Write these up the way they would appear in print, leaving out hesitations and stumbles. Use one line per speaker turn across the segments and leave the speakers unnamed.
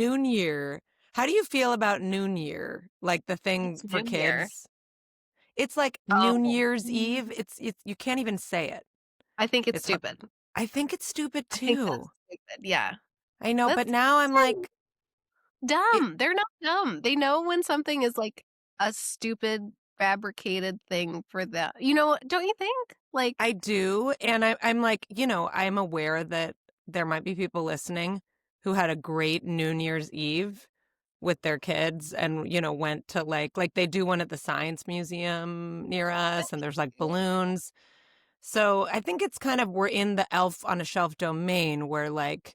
Noon Year. How do you feel about Noon Year? Like the thing
It's
for
New Year.
kids? It's like Noon
Oh,
Year's Eve. It's you can't even say it.
I think it's
It's har
stupid.
I think it's stupid
I think
too.
that's stupid, yeah.
I know, but
That's
now I'm
they're
like, it
dumb, they're not dumb. They know when something is, like, a stupid, fabricated thing for the don't you think? Like,
I do, and I'm like, I'm aware that there might be people listening who had a great New Year's Eve with their kids and, went to like they do one at the Science Museum near us and there's like balloons. So I think it's kind of we're in the elf on a shelf domain where like,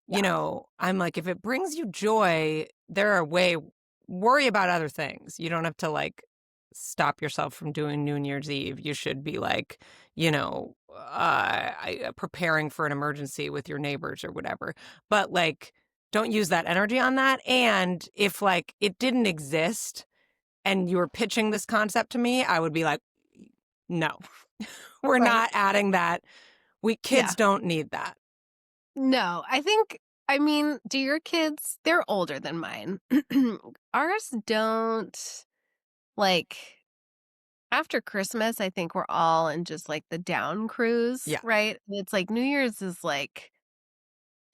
yeah,
I'm like, if it brings you joy, there are worry about other things. You don't have to like stop yourself from doing New Year's Eve. You should be like, preparing for an emergency with your neighbors or whatever. But like, don't use that energy on that. And if like it didn't exist and you were pitching this concept to me, I would be like, no, we're
right.
not adding that. We
Yeah.
kids don't need that.
No, I mean, do your kids they're older than mine. Ours don't, like after Christmas, I think we're all in just, like, the down cruise,
Yeah.
right? It's like New Year's is, like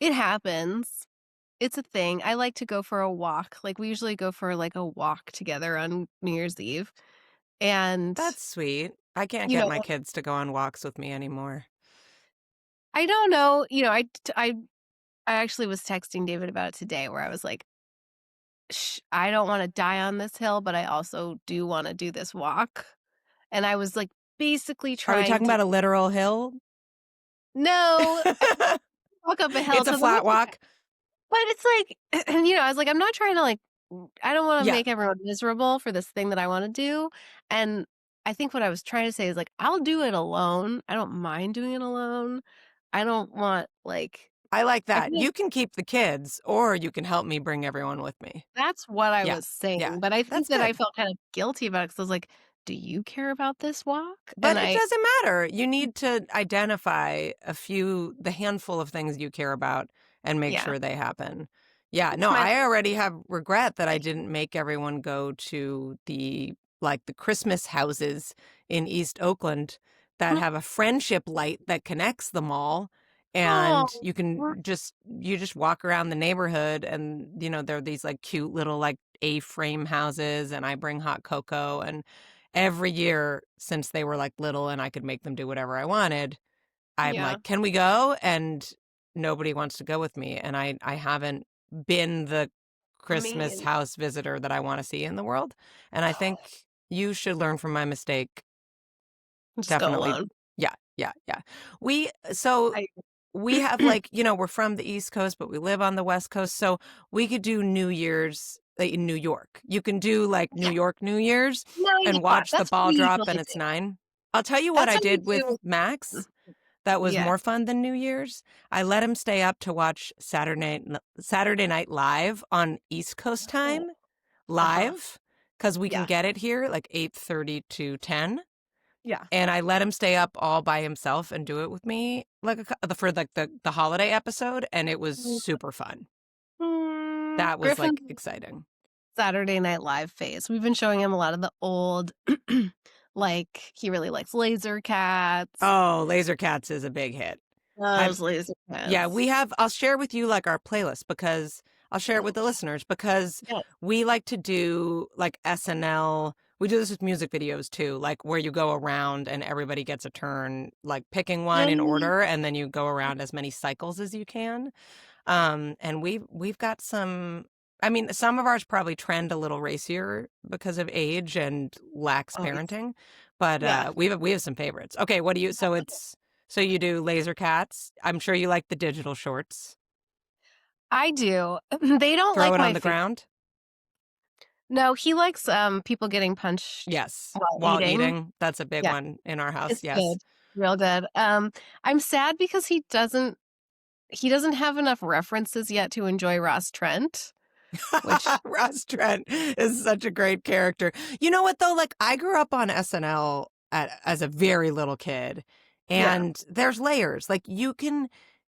it happens. It's a thing. I like to go for a walk. Like, we usually go for, like, a walk together on New Year's Eve, and,
That's sweet. I can't
you
get
know,
my kids to go on walks with me anymore.
I don't know, I actually was texting David about it today where I was like, I don't wanna die on this hill, but I also do wanna do this walk." And I was, like, basically
Are we
trying
talking
to
about a literal hill?
no, I walk up a hill
It's a
because 'cause I'm
flat
like
walk?
but it's like I was like, "I'm not trying to, like I don't wanna
Yeah.
make everyone miserable for this thing that I wanna do." And I think what I was trying to say is, like, I'll do it alone. I don't mind doing it alone. I don't want, like
I like
I
that.
feel like
You can keep the kids, or you can help me bring everyone with me.
that's what I
Yeah.
was
Yeah.
saying, but I think
That's
that I
good.
felt kind of guilty about it because I was like, "Do you care about this walk?"
But
And
it
I
doesn't matter. You need to identify the handful of things you care about and make
yeah,
sure they happen. Yeah,
it's
no,
my
I already have regret that I
like
didn't make everyone go to the Christmas houses in East Oakland that have a friendship light that connects them all. And
Oh,
you just walk around the neighborhood and there are these like cute little like A-frame houses and I bring hot cocoa and every year since they were like little and I could make them do whatever I wanted, I'm
yeah.
like, "Can we go?" And nobody wants to go with me, and I haven't been the Christmas
Me
house visitor that I wanna see in the world, and I think you should learn from my mistake.
just go
Definitely.
alone.
Yeah, yeah, yeah. We so
I
we have like, we're from the East Coast, but we live on the West Coast, so we could do New Year's in New York. You can do like New
yeah.
York New Year's
No,
and
yeah,
watch the
that's what
ball
we
drop
usually
and it's
do.
9. I'll tell you what
That's
I
what we
did with
do.
Max that was
Yeah.
more fun than New Year's. I let him stay up to watch Saturday Night Live on East Coast
Oh.
time,
Uh-huh.
live, because we can
Yeah.
get it here like 8:30 to 10.
Yeah.
And I let him stay up all by himself and do it with me like for like the holiday episode, and it was super fun. That was
Griffin's
like exciting.
Saturday Night Live phase. We've been showing him a lot of the old like, he really likes Laser Cats.
Oh, Laser Cats is a big hit. I've
Loves Laser
Yeah,
Cats.
we have I'll share with you like our playlist because I'll share it with the listeners because
Yeah.
we like to do like SNL. We do this with music videos too, like where you go around and everybody gets a turn, like picking one in
Um,
order, and then you go around as many cycles as you can. And we've got some. I mean, some of ours probably trend a little racier because of age and lax
oh,
parenting, but
yeah.
we have some favorites. Okay, what do you? So you do Laser Cats. I'm sure you like the digital shorts.
I do. They don't
Throw
like
it on
my
the
face.
ground.
No, he likes, people getting punched
Yes,
while
while
eating.
eating. That's a big
Yeah,
one in our house.
it's
Yes.
good. Real good. I'm sad because he doesn't have enough references yet to enjoy Ross Trent, which
Ross Trent is such a great character. You know what though? Like I grew up on SNL as a very little kid,
yeah,
and there's layers. Like you can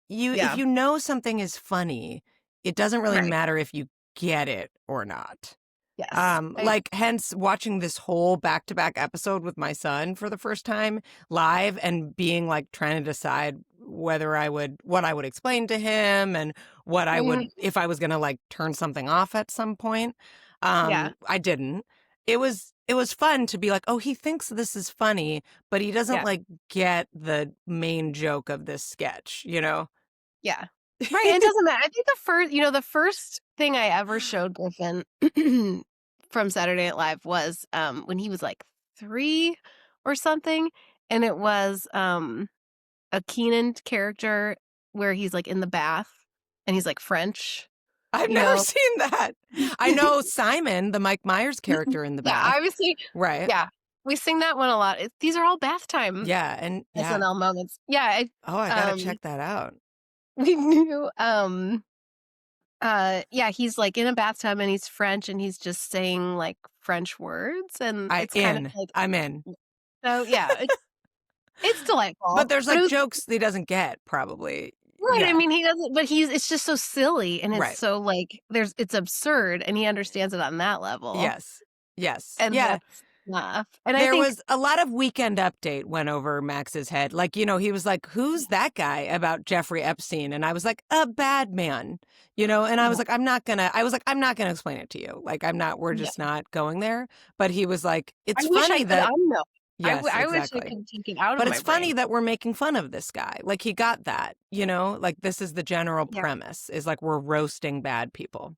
you if
yeah,
you know something is funny, it doesn't really
Right.
matter if you get it or not.
Yes.
Like, hence watching this whole back-to-back episode with my son for the first time live and being like trying to decide what I would explain to him and what I
Mhm.
would, if I was going to like turn something off at some point.
Yeah.
I didn't. It was fun to be like, oh, he thinks this is funny, but he doesn't
Yeah.
like get the main joke of this sketch, you know?
Yeah. Right, it doesn't matter. I think the first thing I ever showed Griffin from Saturday Night Live was, when he was, like, 3 or something, and it was, a Keenan character where he's, like, in the bath, and he's, like, French,
I've
you
never
know?
seen that. I know Simon, the Mike Myers character in the
Yeah,
bath.
obviously
Right.
yeah, we sing that one a lot. These are all bath time
Yeah, and yeah.
SNL moments. Yeah,
Oh, I gotta check that out.
we knew, yeah, he's, like, in a bathtub, and he's French, and he's just saying, like, French words, and it's kind of like
I'm in.
so, yeah, it's
But
delightful,
there's,
but it
like,
was
jokes that he doesn't get probably.
right, I
Yeah,
mean, he doesn't but it's just so silly, and it's
right.
so, like, it's absurd, and he understands it on that level,
Yes. Yes.
and
Yeah.
that's enough, and I
There
think
was a lot of Weekend Update went over Max's head. Like, he was like, "Who's that guy about Jeffrey Epstein?" And I was like, "A bad man." And I was
yeah,
like, I'm not gonna explain it to you. Like, we're
yeah.
just not going there." But he was like,
I
"It's
wish I
funny
could
that."
unknow.
Yes,
I wish I
exactly.
could take it out of
But
my
it's funny
brain.
that we're making fun of this guy. Like, he got that, like this is the general
Yeah,
premise is like we're roasting bad people.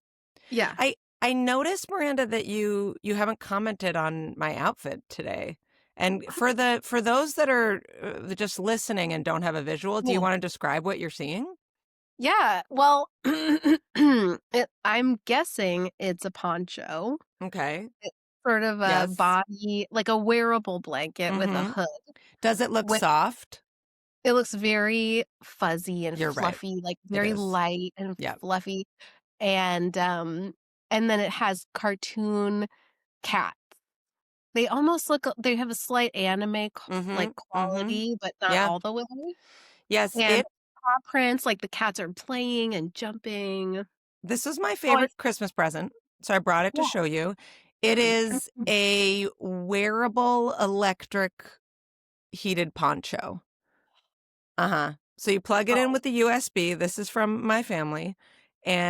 yeah.
I noticed, Miranda, that you haven't commented on my outfit today. And
What?
for those that are just listening and don't have a visual, do you
Yeah.
want to describe what you're seeing?
Yeah, well, I'm guessing it's a poncho.
Okay.
It's sort of a
Yes.
body like a wearable blanket with a
Mm-hmm.
hood.
Does it look
With
soft?
it looks very fuzzy and
You're right.
fluffy, like,
It
very
is.
light and
Yeah.
fluffy, and then it has cartoon cats. They have a slight anime
Mm-hmm.
like,
Mm-hmm.
quality, but not
Yeah.
all the way,
Yes,
and paw prints, like, the cats are playing and jumping.
this was my
Oh,
favorite Christmas present, so I brought it to
yeah.
show you. It is a wearable electric heated poncho. Uh-huh. So you plug it in
Oh,
with the USB. This is from my family.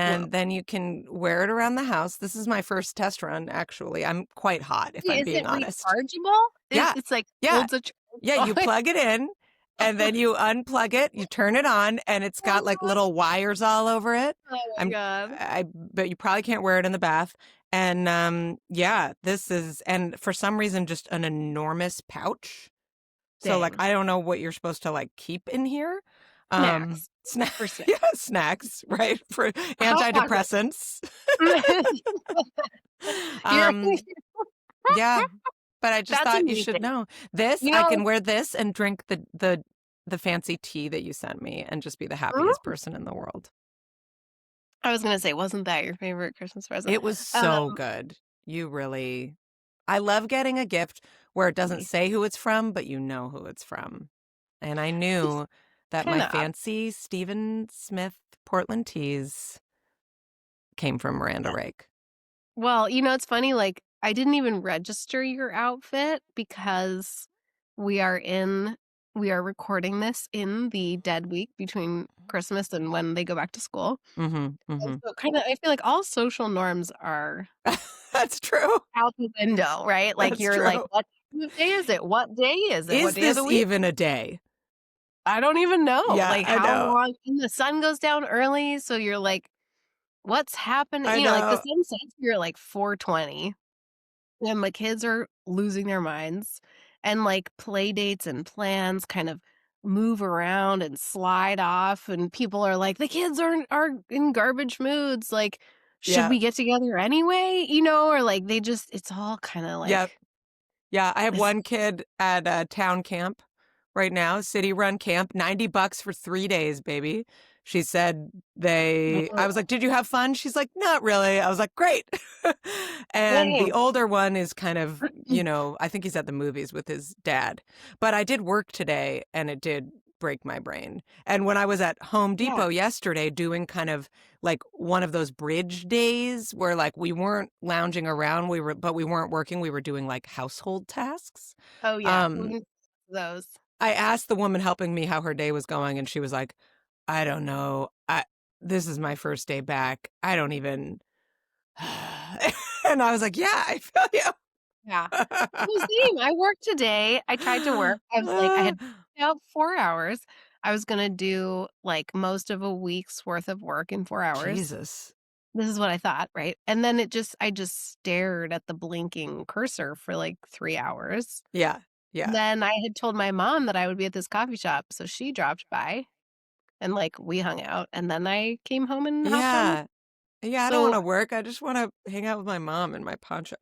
whoa.
And then you can wear it around the house. This is my first test run, actually. I'm quite hot, if I'm
Is
being
it
honest.
rechargeable?
Yeah.
It's, like,
Yeah.
holds a
Yeah. You
charge.
plug it in and then you unplug it, you turn it on, and it's got like
Oh
little wires all over it.
my
I'm
god.
I but you probably can't wear it in the bath. And yeah, and for some reason just an enormous pouch. So, like,
Dang.
I don't know what you're supposed to, like, keep in here.
Snacks.
Snack
For snack.
yeah, snacks, right? For
Hot pocket.
antidepressants.
You're
Um, yeah, but I just
that's
thought you should
amazing.
know. This,
You
I
know
can wear this and drink the fancy tea that you sent me and just be the happiest
mm?
person in the world.
I was gonna say, wasn't that your favorite Christmas present?
It was
Um,
so good. I love getting a gift where it doesn't
nice.
say who it's from, but you know who it's from. And I
It's
knew that my
kinda
fancy Stephen Smith Portland teas came from Miranda
yeah.
Rake.
Well, it's funny, like, I didn't even register your outfit because we are in we are recording this in the dead week between Christmas and when they go back to school.
Mhm,
And
mhm.
so kinda I feel like all social norms are
That's true.
out the window, right? Like,
That's
you're like,
true.
"What time of day is it? What day is it? What
Is
day of the
this
week?"
even a day?
I don't even know,
Yeah,
like,
I
how
know.
long and the sun goes down early, so you're like, "What's happening?"
I
Like, the
know.
sun sets here at, like, 4:20. And the kids are losing their minds, and, like, play dates and plans kind of move around and slide off, and people are like, "The kids are in garbage moods, like, should
Yeah.
we get together anyway?" Or, like, it's all kinda
Yep.
like
Yeah, I have
this
one kid at a town camp right now, city-run camp, $90 for 3 days, baby. She said I was like, "Did you have fun?" She's like, "Not really." I was like, "Great." And the
dang.
older one is kind of, I think he's at the movies with his dad. But I did work today, and it did break my brain. And when I was at Home
Yeah.
Depot yesterday doing kind of like one of those bridge days where like we weren't lounging around, but we weren't working, we were doing like household tasks.
Oh, yeah.
Um,
Those.
I asked the woman helping me how her day was going, and she was like, I don't know. This is my first day back. I don't even. And I was like, yeah, I feel
Yeah. Well,
you.
same. I worked today. I tried to work. I was like, I had out 4 hours. I was gonna do, like, most of a week's worth of work in 4 hours.
Jesus.
This is what I thought, right? And then I just stared at the blinking cursor for, like, 3 hours.
Yeah. Yeah.
Then I had told my mom that I would be at this coffee shop, so she dropped by and, like, we hung out, and then I came home and hopped on.
Yeah. Yeah, I don't
So
wanna work, I just wanna hang out with my mom in my poncho.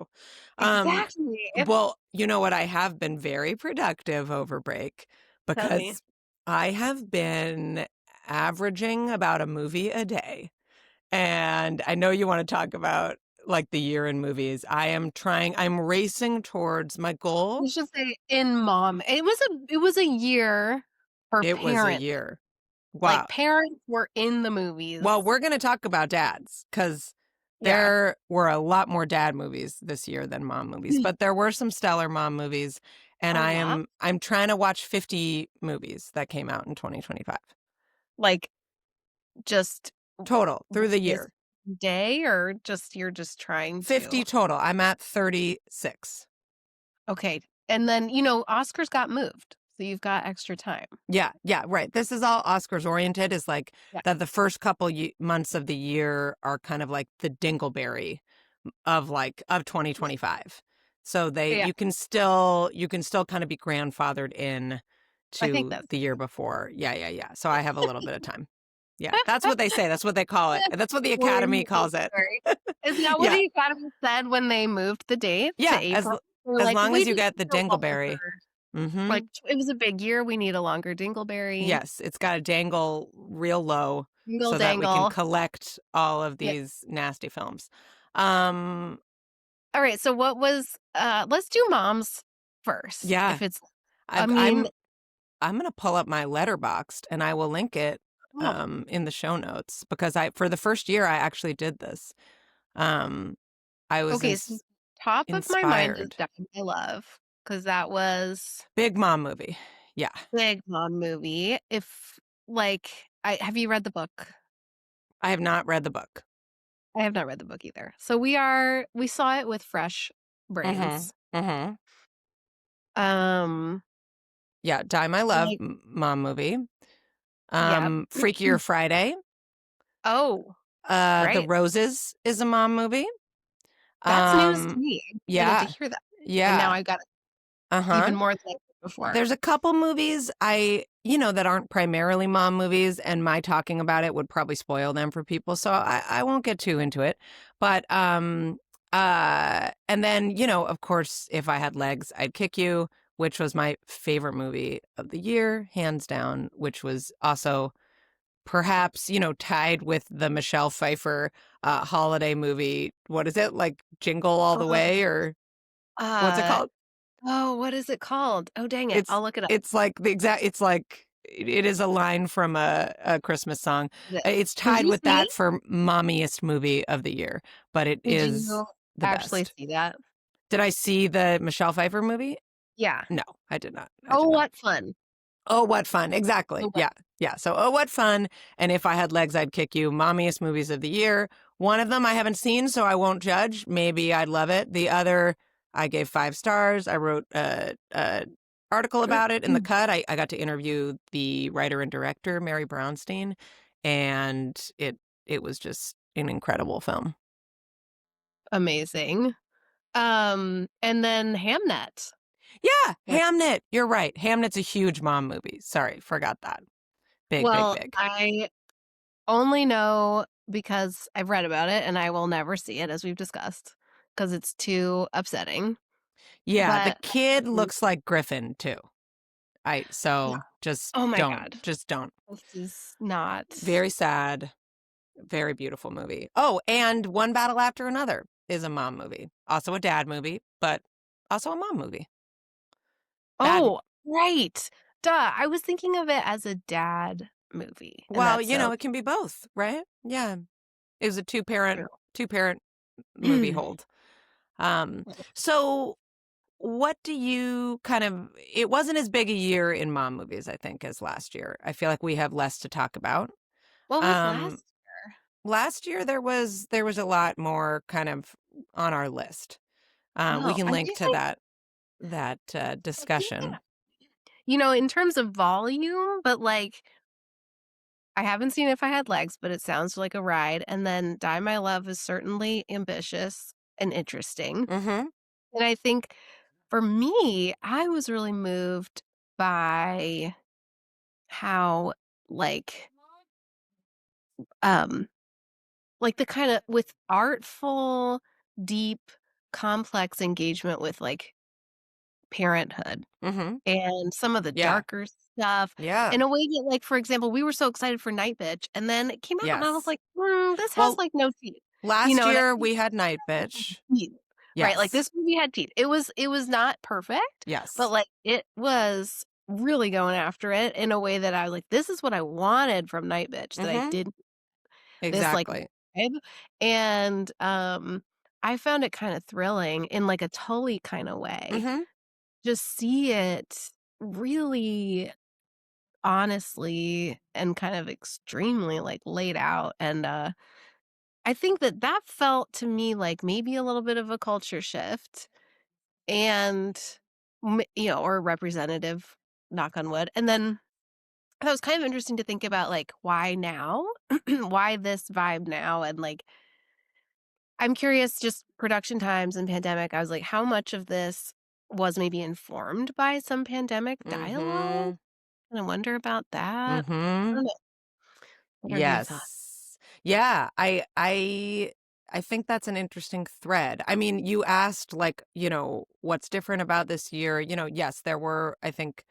Um,
exactly.
well, you know what? I have been very productive over break
Tell me.
because I have been averaging about a movie a day, and I know you wanna talk about, like, the year in movies. I'm racing towards my goal.
You should say in mom. It was a year for
It was a
parents.
year.
Like,
Wow.
parents were in the
Well,
movies.
we're gonna talk about dads because
Yeah.
there were a lot more dad movies this year than mom movies, but there were some stellar mom movies, and
A lot?
I'm trying to watch 50 movies that came out in 2025.
Like, just
Total, through the
this
year.
day or just you're just trying
50
to?
total. I'm at 36.
Okay. And then, Oscars got moved, so you've got extra time.
Yeah, yeah, right. This is all Oscars oriented, is like
Yeah.
that the first couple months of the year are kind of like the dingleberry of 2025. So
Yeah.
you can still kind of be grandfathered in
I think
to
that's
the year before. Yeah, yeah, yeah. So I have a little bit of time. Yeah, that's what they say. That's what they call it. That's what the
we're in
Academy calls it.
January. Is that what
Yeah,
the Academy said when they moved the date to
yeah.
April? They were
As
like,
long
"We
as you
need
get the
a
dingleberry.
longer."
Mm-hmm.
Like, it was a big year, we need a longer dingleberry.
Yes, it's got to dangle real low
Dingle
so that we can
dangle.
collect all of
Yeah.
these nasty films. Um,
Alright, so what was let's do moms first,
yeah,
if it's I
I've,
mean
I'm I'm gonna pull up my letterboxed and I will link it
oh,
in the show notes because I for the first year I actually did this. Um, I was
okay, so top of my mind is
inspired.
Die My Love, because that was
Big mom movie. Yeah,
big mom movie. If, like I have you read the book?
I have not read the book.
I have not read the book either. So we saw it with fresh
Mm-hmm.
brains.
Mm-hmm.
Um,
Yeah, Die My Love
like
mom movie.
yeah.
Freakier Friday.
Oh,
The
right.
Roses is a mom movie.
That's news to
Um,
me. I'm excited to
yeah,
hear that. And now
yeah.
I got
Uh-huh.
even more than I did before.
There's a couple movies that aren't primarily mom movies, and my talking about it would probably spoil them for people, so I won't get too into it. But and then, of course, If I Had Legs, I'd Kick You, which was my favorite movie of the year, hands down, which was also perhaps, tied with the Michelle Pfeiffer holiday movie. What is it? Like Jingle All the
Oh,
Way, or what's it
uh,
called?
oh, what is it called? Oh, dang it.
It's
I'll look it up.
it's like it is a line from a Christmas song.
Is it
It's
Did
tied
you
with
see
that
it?
for mommiest movie of the year, but it
Did
is
you
the
actually
best.
see that?
Did I see the Michelle Pfeiffer movie?
Yeah.
No, I did not. I
Oh,
did not.
what fun.
Oh, what fun. Exactly.
Oh, what
Yeah. Yeah. So, oh, what fun. And If I Had Legs, I'd Kick You. Mommiest movies of the year. One of them I haven't seen, so I won't judge. Maybe I'd love it. The other, I gave 5 stars. I wrote a article about it in the cut. I got to interview the writer and director, Mary Brownstein, and it was just an incredible film.
amazing. And then Hamnet.
Yeah,
Like,
Hamnet. You're right. Hamnet's a huge mom movie. Sorry, forgot that. Big, big,
well,
big.
I only know because I've read about it and I will never see it as we've discussed because it's too upsetting.
Yeah, the
But
kid
mm,
looks like Griffin too.
yeah.
So
Oh my god.
just don't.
This is not
Very sad, very beautiful movie. Oh, and One Battle After Another is a mom movie. Also a dad movie, but also a mom movie. Bad.
Oh, right. I was thinking of it as a dad movie, and
Well,
that's so
it can be both, right? Yeah. It was a
true.
two-parent movie hold. Um, so what do you kind of it wasn't as big a year in mom movies, I think, as last year. I feel like we have less to talk about.
What was
Um,
last year?
last year there was a lot more kind of on our list. We
Oh,
can
I'm
link
trying
to
to
that
I'm thinking,
discussion.
in terms of volume, but, like, I haven't seen If I Had Legs, but it sounds like a ride, and then Die My Love is certainly ambitious and interesting,
Mhm.
and I think for me, I was really moved by how, like, um, like, the kinda with artful, deep, complex engagement with, like, parenthood.
Mhm.
And some of the
Yeah.
darker stuff
Yeah.
in a way that, like, for example, we were so excited for Night Bitch, and then it came out, and I was
Yes.
like, this has,
Well,
like, no teeth."
last
And I
year
think
we had
this
Night
has, like,
Bitch.
teeth, right? Like,
Yes.
this movie had teeth. It was not perfect, but,
Yes.
like, it was really going after it in a way that I was like, "This is what I wanted from Night Bitch that I
Mhm.
didn't this, like,
Exactly.
vibe." And, I found it kinda thrilling in, like, a Tully kinda way.
Mhm.
Just see it really honestly and kind of extremely, like, laid out, and, I think that that felt to me like maybe a little bit of a culture shift and, or representative, knock on wood, and then that was kind of interesting to think about, like, why now? Why this vibe now? And, like, I'm curious, just production times and pandemic, I was like, how much of this was maybe informed by some pandemic dialogue?
Mhm.
And I wonder about that. I
Mhm.
don't know. What are your thoughts?
Yes. Yeah, I think that's an interesting thread. I mean, you asked like, what's different about this year? Yes, there were, I think,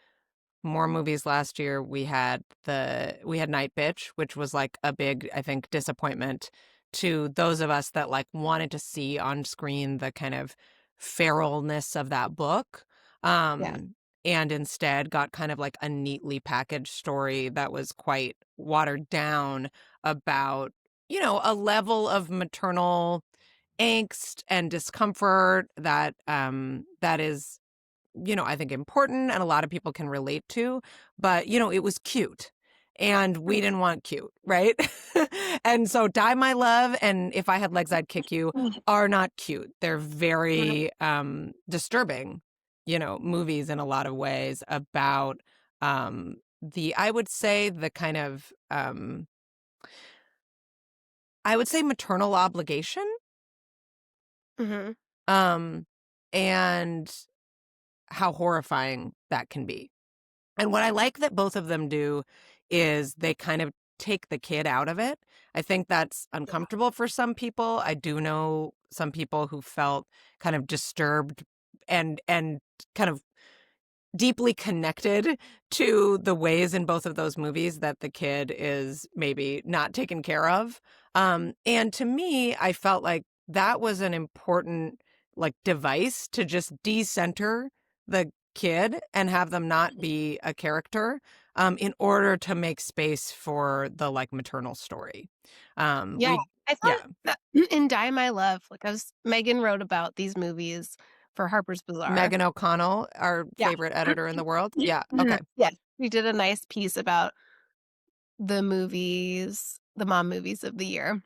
more movies last year. We had Night Bitch, which was like a big, I think, disappointment to those of us that like wanted to see on screen the kind of feralness of that book.
Yeah.
And instead got kind of like a neatly packaged story that was quite watered down about, a level of maternal angst and discomfort that is I think important and a lot of people can relate to, but it was cute. And we didn't want cute, right? And so Die My Love and If I Had Legs I'd Kick You are not cute. They're
Mhm,
very disturbing, movies in a lot of ways about the I would say the kind of I would say maternal obligation
mhm.
um and how horrifying that can be. And what I like that both of them do is they kind of take the kid out of it. I think that's
Yeah.
uncomfortable for some people. I do know some people who felt kind of disturbed and kind of deeply connected to the ways in both of those movies that the kid is maybe not taken care of. And to me, I felt like that was an important like device to just decenter the kid and have them not be a character in order to make space for the like maternal story.
Yeah,
We
I thought
yeah,
that in Die My Love, like, I was Megan wrote about these movies for Harper's Bazaar.
Megan O'Connell, our
Yeah.
favorite editor in the world. Yeah,
Mhm.
okay.
Yes, we did a nice piece about the mom movies of the year,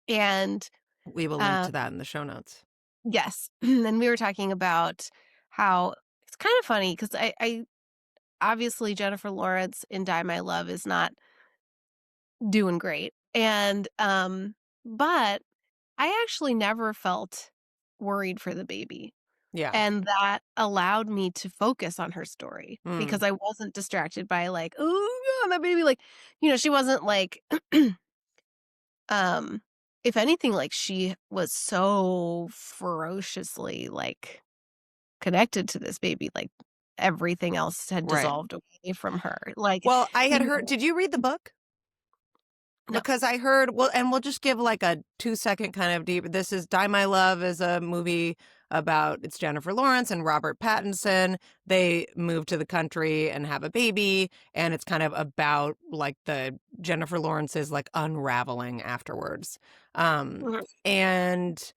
and,
We will link
uh
to that in the show notes.
yes, and we were talking about how it's kind of funny because I obviously, Jennifer Lawrence in Die My Love is not doing great, and, but I actually never felt worried for the baby,
Yeah.
and that allowed me to focus on her story
Mm.
because I wasn't distracted by, like, "Oh, god, that baby," like, she wasn't like, um, if anything, like, she was so ferociously, like, connected to this baby, like, everything else had
Right.
dissolved away from her, like,
Well, I had
you
heard
know
did you read the book?
No.
Because I heard well, and we'll just give like a 2-second kind of deep this is Die My Love is a movie about it's Jennifer Lawrence and Robert Pattinson. They move to the country and have a baby, and it's kind of about like the Jennifer Lawrence's like unraveling afterwards. Um,
Mhm.
and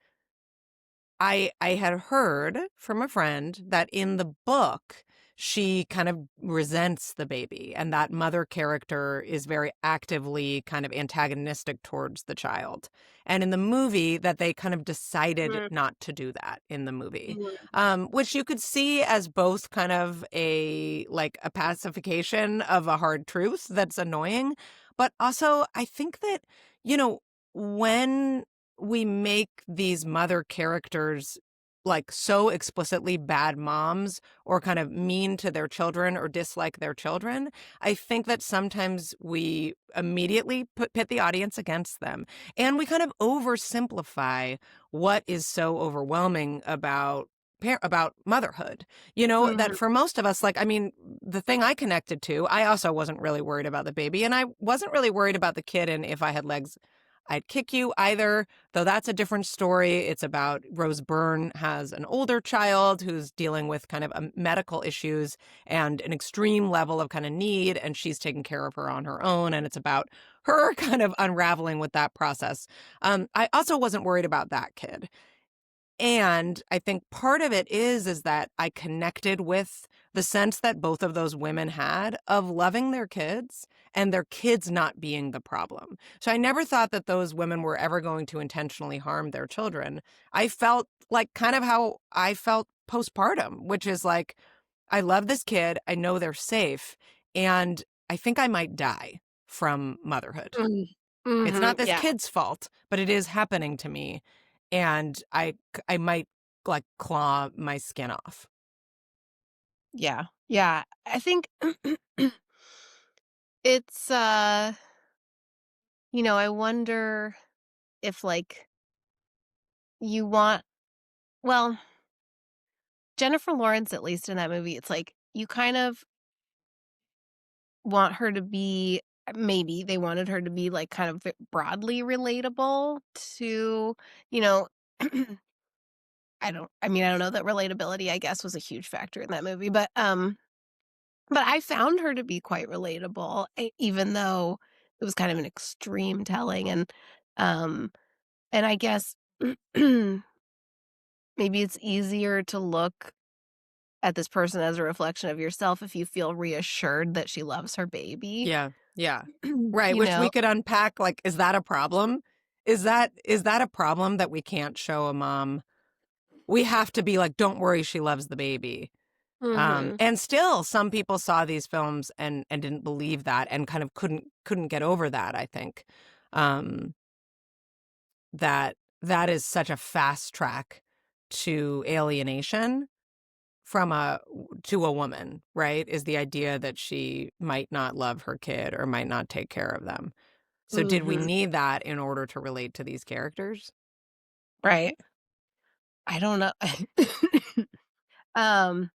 I had heard from a friend that in the book, she kind of resents the baby, and that mother character is very actively kind of antagonistic towards the child. And in the movie, that they kind of decided
Mhm.
not to do that in the movie,
Mhm.
which you could see as both kind of a like a pacification of a hard truth that's annoying, but also I think that, you know, when we make these mother characters like so explicitly bad moms or kind of mean to their children or dislike their children, I think that sometimes we immediately pit the audience against them. And we kind of oversimplify what is so overwhelming about motherhood. You know, that
Mhm.
for most of us, like, I mean, the thing I connected to, I also wasn't really worried about the baby, and I wasn't really worried about the kid and if I had legs I'd kick you either, though that's a different story. It's about Rose Byrne has an older child who's dealing with kind of medical issues and an extreme level of kind of need, and she's taking care of her on her own. And it's about her kind of unraveling with that process. I also wasn't worried about that kid. And I think part of it is that I connected with the sense that both of those women had of loving their kids and their kids not being the problem. So I never thought that those women were ever going to intentionally harm their children. I felt like kind of how I felt postpartum, which is like, I love this kid, I know they're safe, and I think I might die from motherhood.
Mhm.
It's
Mhm.
not this
Yeah.
kid's fault, but it is happening to me, and I might, like, claw my skin off.
Yeah. Yeah. I think it's I wonder if like you want well, Jennifer Lawrence, at least in that movie, it's like you kind of want her to be maybe they wanted her to be like kind of broadly relatable to, you know, I don't know that relatability, I guess, was a huge factor in that movie, but I found her to be quite relatable, even though it was kind of an extreme telling, um, and I guess maybe it's easier to look at this person as a reflection of yourself if you feel reassured that she loves her baby,
Yeah, yeah. Right,
you
which we
know?
could unpack, like, is that a problem? Is that a problem that we can't show a mom? We have to be like, "Don't worry, she loves the baby."
Mhm.
And still some people saw these films and didn't believe that and kind of couldn't get over that, I think. Um that that is such a fast track to alienation from a to a woman, right? Is the idea that she might not love her kid or might not take care of them. So did we
Mhm.
need that in order to relate to these characters?
Right. I don't know. Um,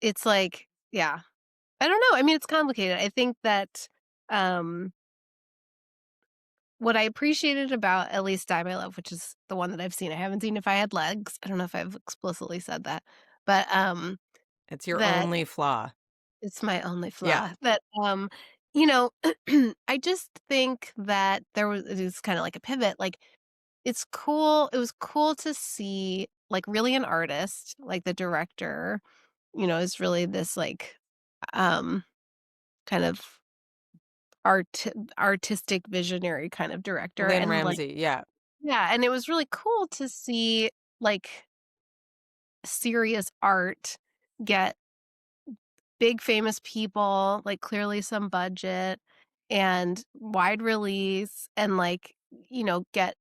it's like yeah. I don't know, I mean, it's complicated. I think that, um, what I appreciated about at least Die My Love, which is the one that I've seen, I haven't seen If I Had Legs, I don't know if I've explicitly said that, but,
It's your
that
only flaw.
it's my only
Yeah.
flaw, that, you know, I just think that it is kinda like a pivot, like, it was cool to see, like, really an artist, like, the director, is really this, like, um, kind of artistic visionary kind of director,
Lynn
and, like
Ramsey, yeah.
yeah, and it was really cool to see, like, serious art get big famous people, like, clearly some budget and wide release and, like, get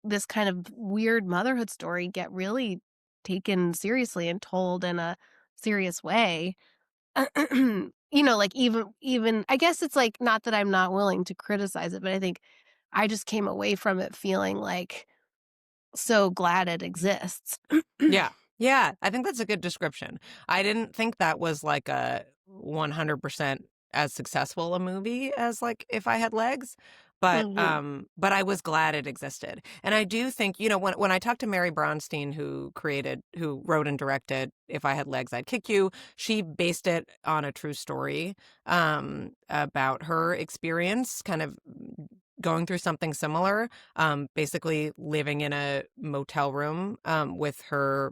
this kind of weird motherhood story get really taken seriously and told in a serious way. Like, even I guess it's, like, not that I'm not willing to criticize it, but I think I just came away from it feeling, like, so glad it exists.
Yeah. Yeah, I think that's a good description. I didn't think that was like a 100% as successful a movie as like If I Had Legs,
Mhm.
but I was glad it existed. And I do think, you know, when I talked to Mary Bronstein, who wrote and directed If I Had Legs, I'd Kick You, she based it on a true story about her experience, kind of going through something similar, basically living in a motel room with her,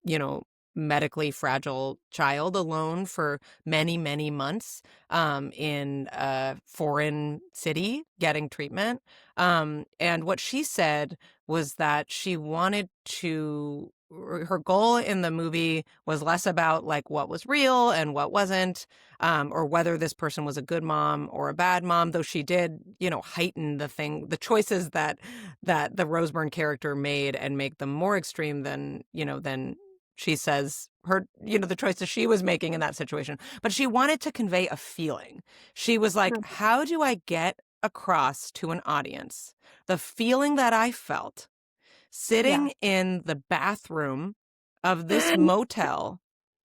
you know, medically fragile child alone for many, many months in a foreign city getting treatment. And what she said was that she wanted to, her goal in the movie was less about like what was real and what wasn't, or whether this person was a good mom or a bad mom, though she did, you know, heighten the choices that the Rose Byrne character made and make them more extreme than, you know, than she says her, you know, the choices she was making in that situation. But she wanted to convey a feeling. She was like,
Mhm.
how do I get across to an audience the feeling that I felt
Yeah.
sitting in the bathroom of this motel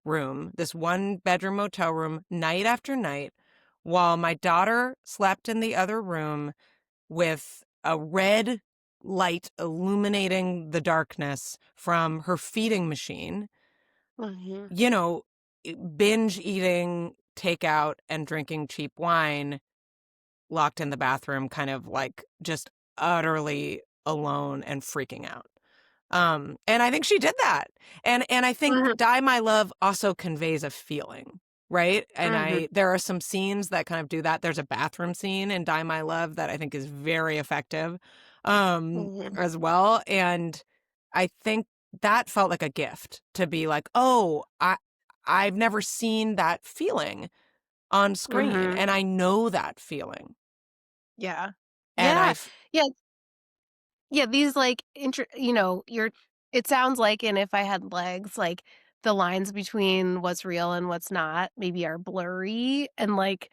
room, this one bedroom motel room, night after night, while my daughter slept in the other room with a red light illuminating the darkness from her feeding machine,
Mhm.
you know, binge eating takeout and drinking cheap wine, locked in the bathroom, kind of like just utterly alone and freaking out. And I think she did that. And I think
Mhm.
Die My Love also conveys a feeling, right? And
Mhm.
there are some scenes that kind of do that. There's a bathroom scene in Die My Love that I think is very effective
Mhm.
as well. And I think that felt like a gift to be like, oh, I've never seen that feeling on screen,
Mhm.
and I know that feeling.
Yeah.
And
Yeah.
I've
Yeah. Yeah, these, like, you're it sounds like in If I Had Legs, like, the lines between what's real and what's not maybe are blurry, and, like,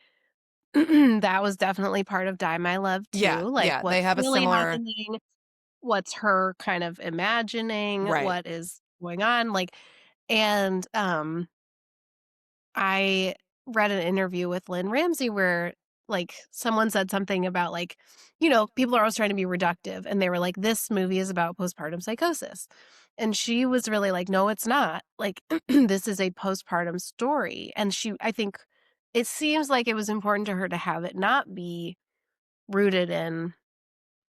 that was definitely part of Die My Love too,
yeah,
like,
yeah, they
what's
have a
really
similar
happening, what's her kind of imagining,
right.
what is going on, like and, I read an interview with Lynn Ramsey where, like, someone said something about, like, people are always trying to be reductive, and they were like, "This movie is about postpartum psychosis." And she was really like, "No, it's not. Like, this is a postpartum story." And I think it seems like it was important to her to have it not be rooted in,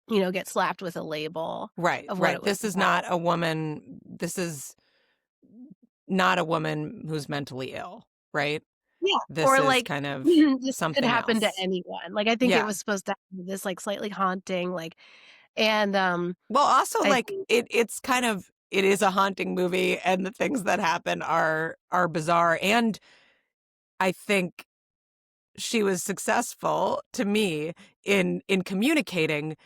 get slapped with a label
Right,
of what
right.
it was
This is
about.
not a woman this is not a woman who's mentally ill, right?
Yeah,
This
or
is
like,
kind of
this could
something
happen to
else.
anyone. Like, I think it
Yeah.
was supposed to have this, like, slightly haunting, like and,
Well, also,
I
like,
think
it's kind of it is a haunting movie, and the things that happen are bizarre, and I think she was successful, to me, in communicating,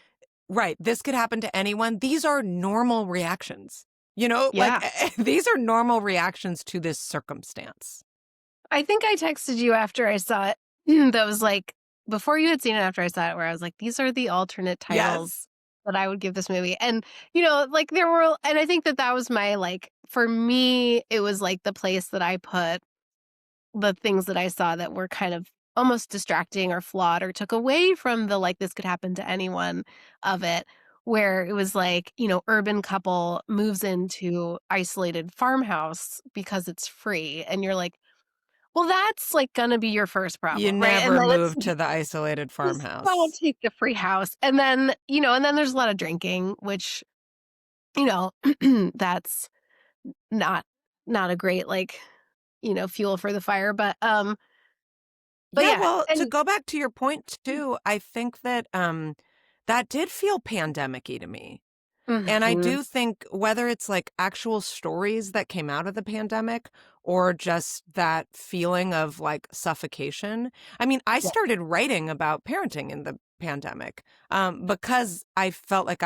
right, this could happen to anyone. These are normal reactions. You know, like,
yeah.
these are normal reactions to this circumstance.
I think I texted you after I saw it, that was, like before you had seen it, after I saw it, where I was like, "These are the alternate titles
Yes.
that I would give this movie." And, like, there were and I think that that was my, like for me, it was, like, the place that I put the things that I saw that were kind of almost distracting or flawed or took away from the, like, this could happen to anyone of it, where it was like, urban couple moves into isolated farmhouse because it's free, and you're like, "Well, that's, like, gonna be your first
You
problem, right?" And
never
then it's
move to the isolated
just don't
farmhouse.
take the free house, and then, there's a lot of drinking, which, you know, that's not not a great, like, fuel for the fire, but
Yeah,
yeah,
well, to
and
go back to your point too, I think that that did feel pandemic-y to me. And I
Mhm.
do think whether it's like actual stories that came out of the pandemic or just that feeling of like suffocation. I mean, I
Yeah.
started writing about parenting in the pandemic because I felt like